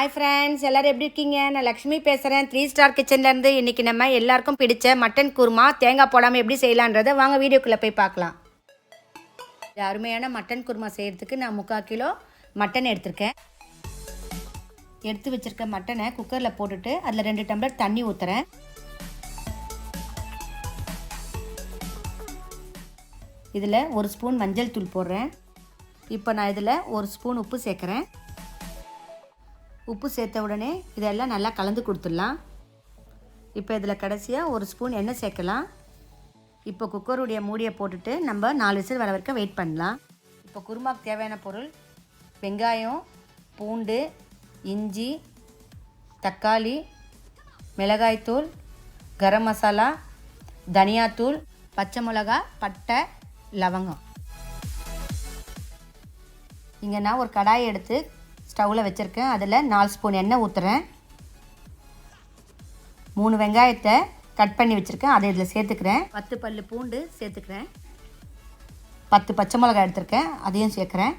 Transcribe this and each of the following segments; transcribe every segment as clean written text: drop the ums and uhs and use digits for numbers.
Hi friends, எல்லோரும் எப்படி இருக்கீங்க? நான் லக்ஷ்மி பேசுகிறேன், 3 ஸ்டார் கிச்சன்லேருந்து. இன்றைக்கி நம்ம எல்லாருக்கும் பிடிச்ச மட்டன் குருமா தேங்காய் போடாமல் எப்படி செய்யலான்றதை வாங்க வீடியோக்குள்ளே போய் பார்க்கலாம். இது அருமையான மட்டன் குருமா செய்கிறதுக்கு நான் 3/4 கிலோ மட்டன் எடுத்திருக்கேன். எடுத்து வச்சுருக்க மட்டனை குக்கரில் போட்டுட்டு அதில் 2 டம்ளர் தண்ணி ஊற்றுறேன். இதில் 1 ஸ்பூன் மஞ்சள் தூள் போடுறேன். இப்போ நான் இதில் 1 ஸ்பூன் உப்பு சேர்க்குறேன். உப்பு சேர்த்த உடனே இதெல்லாம் நல்லா கலந்து கொடுத்துடலாம். இப்போ இதில் கடைசியாக 1 ஸ்பூன் எண்ணெய் சேர்க்கலாம். இப்போ குக்கருடைய மூடியை போட்டுட்டு நம்ம 4 விசில் வர வரைக்கும் வெயிட் பண்ணலாம். இப்போ குருமாக்கு தேவையான பொருள்: வெங்காயம், பூண்டு, இஞ்சி, தக்காளி, மிளகாய்த்தூள், கரம் மசாலா, தனியாத்தூள், பச்சை மிளகா, பட்டை, லவங்கம். இங்கே நான் ஒரு கடாயை எடுத்து ஸ்டவ்வில் வச்சுருக்கேன். அதில் 4 ஸ்பூன் எண்ணெய் ஊற்றுறேன். 3 வெங்காயத்தை கட் பண்ணி வச்சுருக்கேன், அதை இதில் சேர்த்துக்கிறேன். 10 பல்லு பூண்டு சேர்த்துக்கிறேன். 10 பச்சை மிளகாய் எடுத்துருக்கேன், அதையும் சேர்க்குறேன்.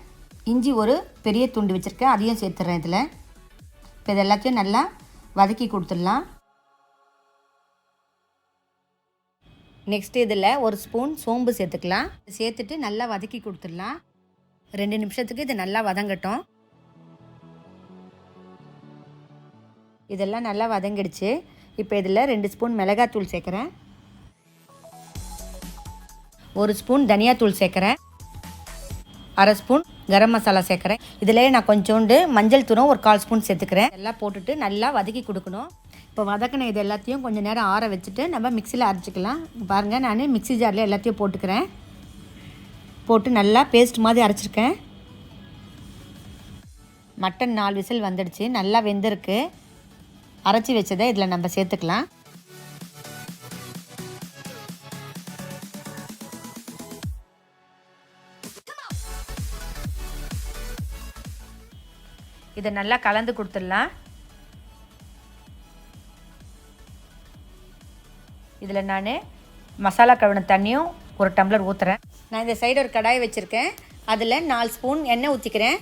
இஞ்சி ஒரு பெரிய துண்டு வச்சுருக்கேன், அதையும் சேர்த்துறேன் இதில். இப்போ இது எல்லாத்தையும் நல்லா வதக்கி கொடுத்துடலாம். நெக்ஸ்ட்டு இதில் 1 ஸ்பூன் சோம்பு சேர்த்துக்கலாம். சேர்த்துட்டு நல்லா வதக்கி கொடுத்துடலாம். 2 நிமிஷத்துக்கு இது நல்லா வதங்கட்டும். இதெல்லாம் நல்லா வதங்கிடுச்சு. இப்போ இதில் 2 ஸ்பூன் மிளகாத்தூள் சேர்க்குறேன். 1 ஸ்பூன் தனியாத்தூள் சேர்க்குறேன். 1/2 ஸ்பூன் கரம் மசாலா சேர்க்குறேன். இதில் நான் கொஞ்சோண்டு மஞ்சள் தூளும் ஒரு 1/4 ஸ்பூன் சேர்த்துக்கிறேன். எல்லாம் போட்டுட்டு நல்லா வதக்கி கொடுக்கணும். இப்போ வதக்கின இது எல்லாத்தையும் கொஞ்சம் நேரம் ஆற வச்சுட்டு நம்ம மிக்சியில் அரைச்சிக்கலாம். பாருங்கள், நான் மிக்சி ஜாரில் எல்லாத்தையும் போட்டுக்கிறேன். போட்டு நல்லா பேஸ்ட் மாதிரி அரைச்சிருக்கேன். மட்டன் 4 விசில் வந்துடுச்சு, நல்லா வெந்திருக்கு. அரைச்சி வச்சதை இதில் நம்ம சேர்த்துக்கலாம். இதை நல்லா கலந்து கொடுத்துடலாம். இதில் நான் மசாலா கழுவின தண்ணியும் 1 டம்ளர் ஊற்றுறேன். நான் இந்த சைடு ஒரு கடாய் வச்சுருக்கேன். அதில் 4 ஸ்பூன் எண்ணெய் ஊற்றிக்கிறேன்.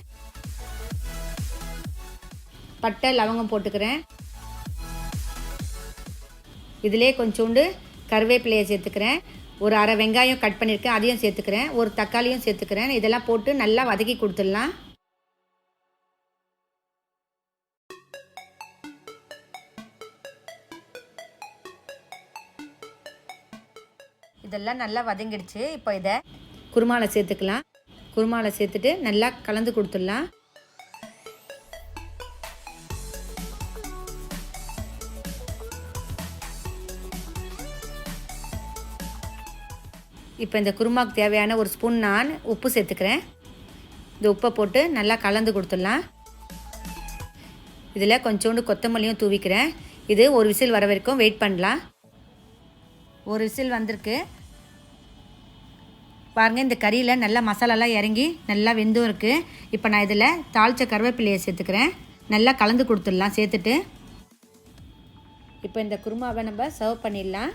பட்டை, லவங்கம் போட்டுக்கிறேன். இதிலே கொஞ்சோண்டு கருவேப்பிலையை சேர்த்துக்கிறேன். ஒரு 1/2 வெங்காயம் கட் பண்ணியிருக்கேன், அதையும் சேர்த்துக்கிறேன். ஒரு தக்காளியும் சேர்த்துக்கிறேன். இதெல்லாம் போட்டு நல்லா வதக்கி கொடுத்துடலாம். இதெல்லாம் நல்லா வதங்கிடுச்சு. இப்போ இதை குருமாவில் சேர்த்துக்கலாம். குருமாவில் சேர்த்துட்டு நல்லா கலந்து கொடுத்துடலாம். இப்போ இந்த குருமாவுக்கு தேவையான 1 ஸ்பூன் நான் உப்பு சேர்த்துக்கிறேன். இந்த உப்பை போட்டு நல்லா கலந்து கொடுத்துடலாம். இதில் கொஞ்சோண்டு கொத்தமல்லியும் தூவிக்கிறேன். இது 1 விசில் வர வரைக்கும் வெயிட் பண்ணலாம். 1 விசில் வந்திருக்கு. பாருங்கள், இந்த கறியில் நல்லா மசாலாலாம் இறங்கி நல்லா வெந்தும் இருக்குது. இப்போ நான் இதில் தாளித்த கருவேப்பிலையை சேர்த்துக்கிறேன். நல்லா கலந்து கொடுத்துடலாம். சேர்த்துட்டு இப்போ இந்த குருமாவை நம்ம சர்வ் பண்ணிடலாம்.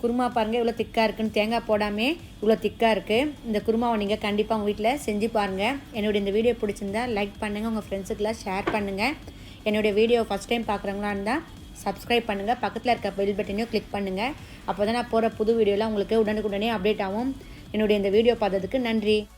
குருமா பாருங்கள் இவ்வளோ திக்காக இருக்குன்னு, தேங்காய் போடாமல் இவ்வளோ திக்காக இருக்குது. இந்த குருமாவை நீங்கள் கண்டிப்பாக உங்கள் வீட்டில் செஞ்சு பாருங்கள். என்னுடைய இந்த வீடியோ பிடிச்சிருந்தா லைக் பண்ணுங்கள், உங்கள் ஃப்ரெண்ட்ஸுக்கெல்லாம் ஷேர் பண்ணுங்கள். என்னுடைய வீடியோ ஃபஸ்ட் டைம் பார்க்குறவங்களா இருந்தால் சப்ஸ்கிரைப் பண்ணுங்கள். பக்கத்தில் இருக்க பெல் பட்டனையும் கிளிக் பண்ணுங்கள். அப்போ தான் நான் போகிற புது வீடியோலாம் உங்களுக்கு உடனுக்குடனே அப்டேட் ஆகும். என்னுடைய இந்த வீடியோ பார்த்ததுக்கு நன்றி.